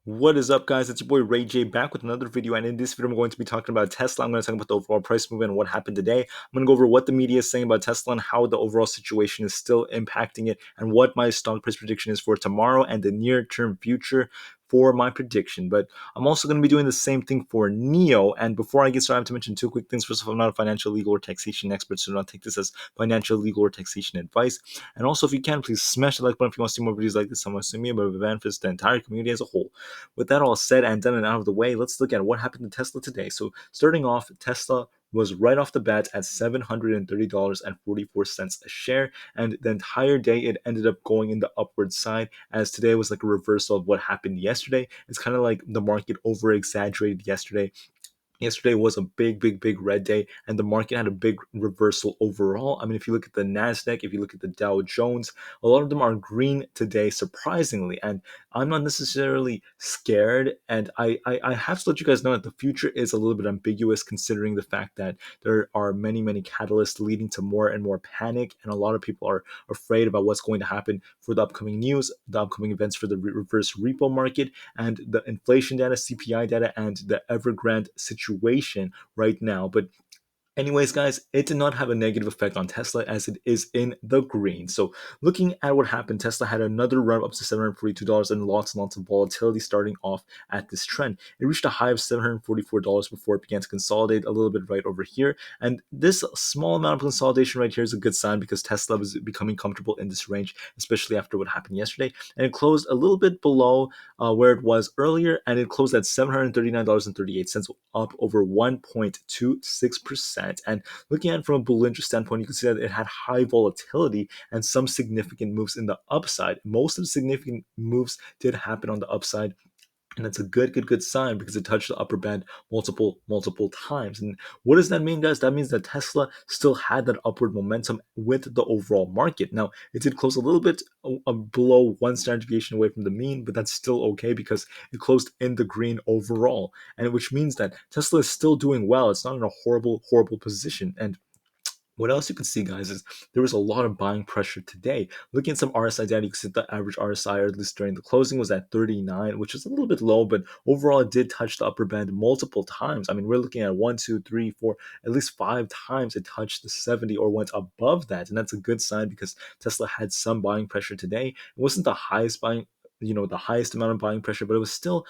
What is up, guys? It's your boy Ray J back with another video, and in this video, I'm going to be talking about Tesla. I'm going to talk about the overall price movement and what happened today. I'm going to go over what the media is saying about Tesla and how the overall situation is still impacting it, and what my stock price prediction is for tomorrow and the near-term future for my prediction. But I'm also going to be doing the same thing for Neo. And before I get started, I have to mention two quick things. First of all, I'm not a financial, legal, or taxation expert, so do not take this as financial, legal, or taxation advice. And also, if you can, please smash the like button if you want to see more videos like this. I'm assuming me, but it benefits the entire community as a whole. With that all said and done and out of the way, let's look at what happened to Tesla today. So, starting off, Tesla was right off the bat at $730.44 a share, and the entire day it ended up going in the upward side, as today was like a reversal of what happened yesterday. It's kind of like the market over exaggerated yesterday. Yesterday was a big red day, and the market had a big reversal overall. I mean, if you look at the Nasdaq, if you look at the Dow Jones, a lot of them are green today, surprisingly. And I'm not necessarily scared, and I have to let you guys know that the future is a little bit ambiguous, considering the fact that there are many catalysts leading to more and more panic, and a lot of people are afraid about what's going to happen for the upcoming news, the upcoming events for the reverse repo market, and the inflation data, CPI data, and the Evergrande situation right now. But anyways, guys, it did not have a negative effect on Tesla as it is in the green. So, looking at what happened, Tesla had another run up to $742 and lots of volatility starting off at this trend. It reached a high of $744 before it began to consolidate a little bit right over here. And this small amount of consolidation right here is a good sign because Tesla was becoming comfortable in this range, especially after what happened yesterday. And it closed a little bit below where it was earlier, and it closed at $739.38, up over 1.26%. And looking at it from a bull interest standpoint, you can see that it had high volatility and some significant moves in the upside. Most of the significant moves did happen on the upside, and that's a good sign because it touched the upper band multiple times. And what does that mean, guys? That means that Tesla still had that upward momentum with the overall market. Now, it did close a little bit below one standard deviation away from the mean, but that's still okay because it closed in the green overall, and which means that Tesla is still doing well. It's not in a horrible position. And what else you can see, guys, is there was a lot of buying pressure today. Looking at some RSI data, you can see the average RSI, or at least during the closing, was at 39, which is a little bit low, but overall it did touch the upper band multiple times. I mean, we're looking at one, two, three, four, at least 5 times it touched the 70 or went above that. And that's a good sign because Tesla had some buying pressure today. It wasn't the highest the highest amount of buying pressure, but it was still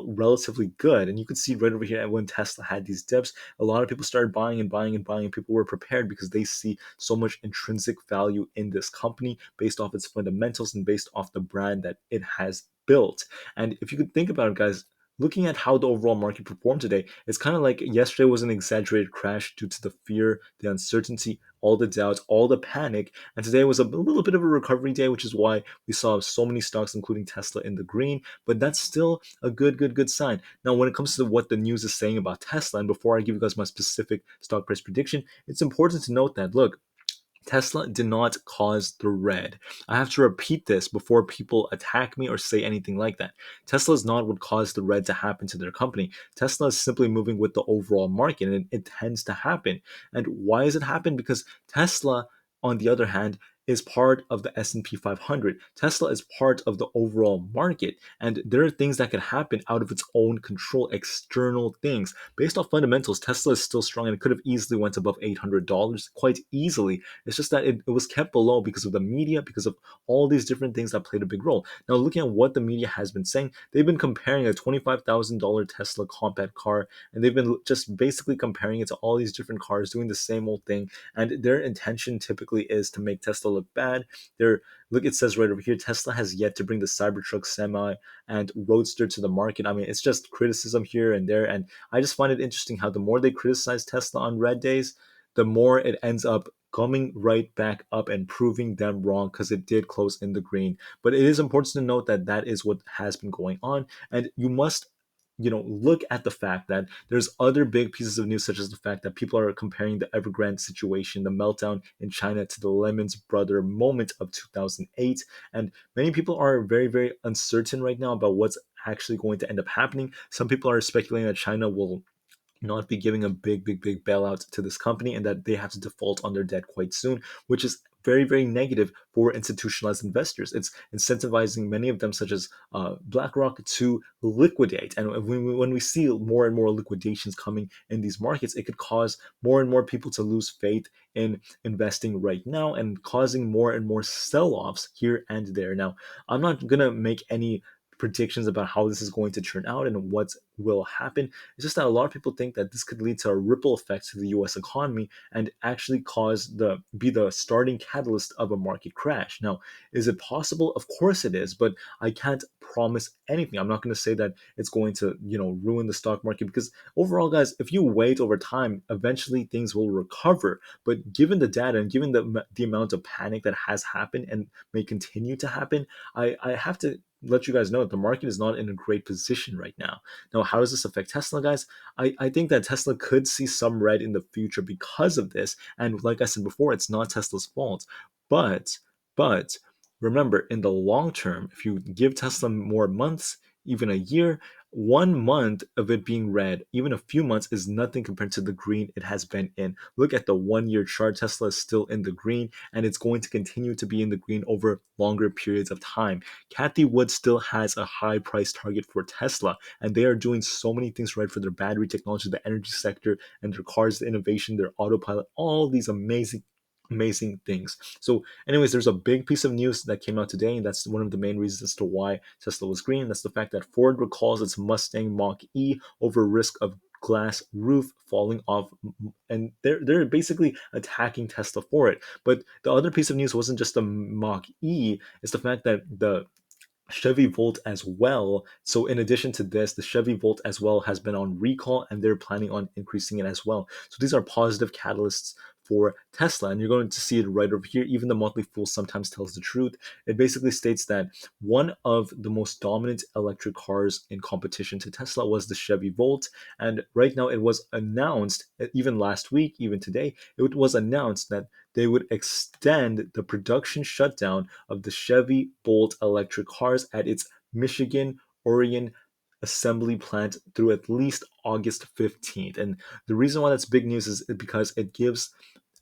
relatively good. And you could see right over here when Tesla had these dips, a lot of people started buying and buying and buying. People were prepared because they see so much intrinsic value in this company based off its fundamentals and based off the brand that it has built. And if you could think about it, guys, looking at how the overall market performed today, it's kind of like yesterday was an exaggerated crash due to the fear, the uncertainty, all the doubts, all the panic. And today was a little bit of a recovery day, which is why we saw so many stocks, including Tesla, in the green. But that's still a good sign. Now, when it comes to what the news is saying about Tesla, and before I give you guys my specific stock price prediction, it's important to note that, look, Tesla did not cause the red. I have to repeat this before people attack me or say anything like that. Tesla is not what caused the red to happen to their company. Tesla is simply moving with the overall market, and it tends to happen. And why does it happen? Because Tesla, on the other hand, is part of the S&P 500. Tesla is part of the overall market, and there are things that can happen out of its own control, external things. Based off fundamentals, Tesla is still strong, and it could have easily went above $800 quite easily. It's just that it was kept below because of the media, because of all these different things that played a big role. Now, looking at what the media has been saying, they've been comparing a $25,000 Tesla compact car, and they've been just basically comparing it to all these different cars, doing the same old thing. And their intention typically is to make Tesla look bad. It says right over here, Tesla has yet to bring the Cybertruck Semi and Roadster to the market. I mean, it's just criticism here and there. And I just find it interesting how the more they criticize Tesla on red days, the more it ends up coming right back up and proving them wrong because it did close in the green. But it is important to note that that is what has been going on, and you must look at the fact that there's other big pieces of news, such as the fact that people are comparing the Evergrande situation, the meltdown in China, to the Lehman Brothers moment of 2008. And many people are very uncertain right now about what's actually going to end up happening. Some people are speculating that China will not be giving a big bailout to this company and that they have to default on their debt quite soon, which is very, very negative for institutionalized investors. It's incentivizing many of them, such as BlackRock, to liquidate. And when we see more and more liquidations coming in these markets, it could cause more and more people to lose faith in investing right now and causing more and more sell offs here and there. Now, I'm not going to make any predictions about how this is going to turn out and what will happen. It's just that a lot of people think that this could lead to a ripple effect to the US economy and actually be the starting catalyst of a market crash. Now, is it possible? Of course it is, but I can't promise anything. I'm not going to say that it's going to, ruin the stock market, because overall, guys, if you wait over time, eventually things will recover. But given the data and given the amount of panic that has happened and may continue to happen, I have to let you guys know that the market is not in a great position right now. Now, how does this affect Tesla, guys? I think that Tesla could see some red in the future because of this. And like I said before, it's not Tesla's fault. But, but remember, in the long term, if you give Tesla more months, even a year, 1 month of it being red, even a few months, is nothing compared to the green it has been in. Look at the 1 year chart. Tesla is still in the green, and it's going to continue to be in the green over longer periods of time. Kathy Wood still has a high price target for Tesla, and they are doing so many things right for their battery technology, the energy sector, and their cars, the innovation, their autopilot, all these amazing things. So anyways, there's a big piece of news that came out today, and that's one of the main reasons as to why Tesla was green. That's the fact that Ford recalls its Mustang Mach-E over risk of glass roof falling off, and they're basically attacking Tesla for it. But the other piece of news wasn't just the Mach-E, it's the fact that the Chevy Volt as well. So in addition to this, the Chevy Volt as well has been on recall, and they're planning on increasing it as well. So these are positive catalysts for Tesla, and you're going to see it right over here. Even the monthly fool sometimes tells the truth. It basically states that one of the most dominant electric cars in competition to Tesla was the Chevy Volt, and right now it was announced, even last week, even today, it was announced that they would extend the production shutdown of the Chevy Bolt electric cars at its Michigan, Oregon assembly plant through at least August 15th. And the reason why that's big news is because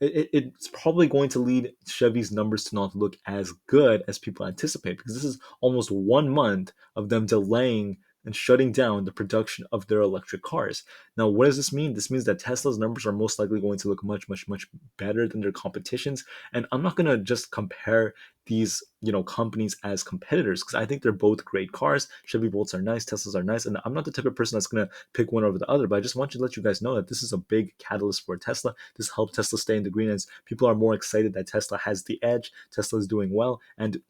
it's probably going to lead Chevy's numbers to not look as good as people anticipate, because this is almost 1 month of them delaying and shutting down the production of their electric cars. Now, what does this mean? This means that Tesla's numbers are most likely going to look much better than their competitions. And I'm not going to just compare these, companies as competitors, because I think they're both great cars. Chevy Bolts are nice, Teslas are nice, and I'm not the type of person that's going to pick one over the other. But I just want to let you guys know that this is a big catalyst for Tesla. This helped Tesla stay in the green, as people are more excited that Tesla has the edge. Tesla is doing well, and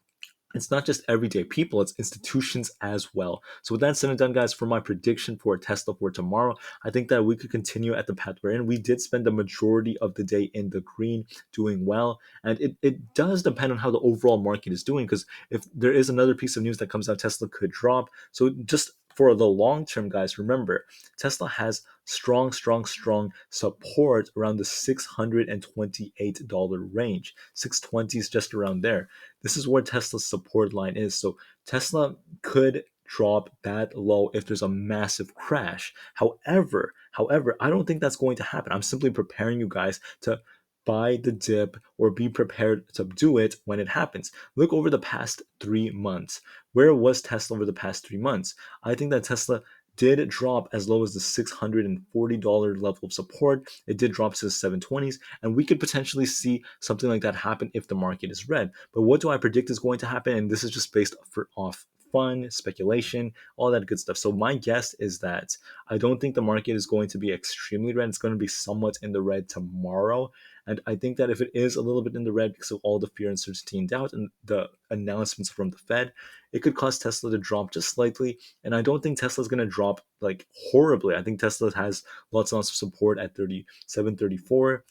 it's not just everyday people, it's institutions as well. So with that said and done, guys, for my prediction for Tesla for tomorrow, I think that we could continue at the path we're in. We did spend the majority of the day in the green, doing well. And it does depend on how the overall market is doing, because if there is another piece of news that comes out, Tesla could drop. So just for the long term, guys, remember, Tesla has strong support around the $628 range. 620 is just around there. This is where Tesla's support line is. So Tesla could drop that low if there's a massive crash. However, I don't think that's going to happen. I'm simply preparing you guys to buy the dip or be prepared to do it when it happens. Look over the past 3 months. Where was Tesla over the past 3 months? I think that Tesla did drop as low as the $640 level of support. It did drop to the 720s, and we could potentially see something like that happen if the market is red. But what do I predict is going to happen? And this is just based off fun, speculation, all that good stuff. So my guess is that I don't think the market is going to be extremely red. It's going to be somewhat in the red tomorrow. And I think that if it is a little bit in the red because of all the fear, uncertainty, and doubt and the announcements from the Fed, it could cause Tesla to drop just slightly. And I don't think Tesla's going to drop like horribly. I think Tesla has lots and lots of support at 3734.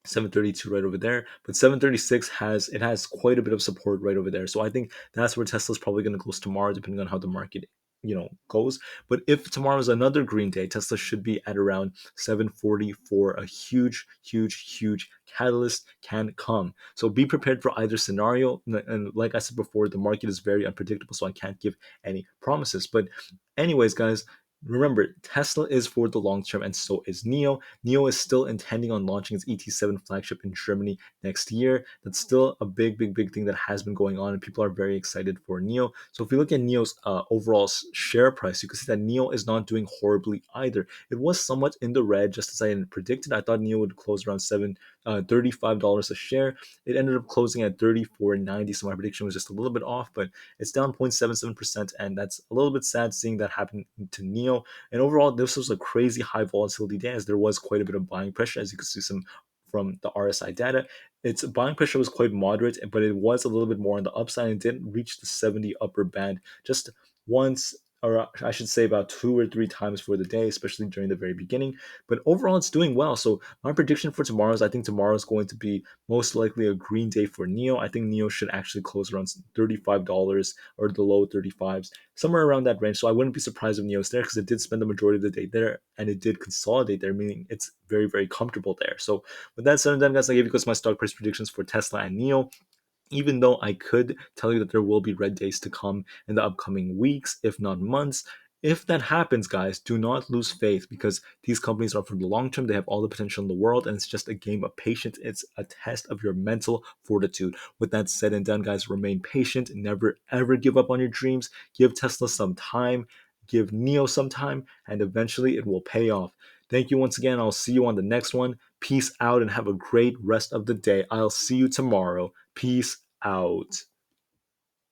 732 right over there, but 736 has quite a bit of support right over there. So I think that's where Tesla's probably going to close tomorrow, depending on how the market goes. But if tomorrow is another green day, Tesla should be at around 740 for a huge catalyst can come. So be prepared for either scenario. And like I said before, the market is very unpredictable, so I can't give any promises. But anyways, guys, remember, Tesla is for the long term, and so is NIO. NIO is still intending on launching its ET7 flagship in Germany next year. That's still a big, big, big thing that has been going on, and people are very excited for NIO. So if you look at NIO's overall share price, you can see that NIO is not doing horribly either. It was somewhat in the red, just as I had predicted. I thought NIO would close around $35 a share. It ended up closing at 34.90, so my prediction was just a little bit off, but it's down 0.77%, and that's a little bit sad seeing that happen to NIO. And overall, this was a crazy high volatility day, as there was quite a bit of buying pressure, as you can see some from the RSI data. Its buying pressure was quite moderate, but it was a little bit more on the upside and didn't reach the 70 upper band just once, or I should say about 2 or 3 times for the day, especially during the very beginning. But overall, it's doing well. So my prediction for tomorrow is I think tomorrow is going to be most likely a green day for NIO. I think NIO should actually close around $35 or the low 35s, somewhere around that range. So I wouldn't be surprised if NIO is there, because it did spend the majority of the day there and it did consolidate there, meaning it's very, very comfortable there. So with that said and done, guys, I gave you guys my stock price predictions for Tesla and NIO, even though I could tell you that there will be red days to come in the upcoming weeks, if not months. If that happens, guys, do not lose faith, because these companies are for the long term. They have all the potential in the world, and it's just a game of patience. It's a test of your mental fortitude. With that said and done, guys, remain patient. Never ever give up on your dreams. Give Tesla some time, give NIO some time, and eventually it will pay off. Thank you once again. I'll see you on the next one. Peace out and have a great rest of the day. I'll see you tomorrow. Peace out.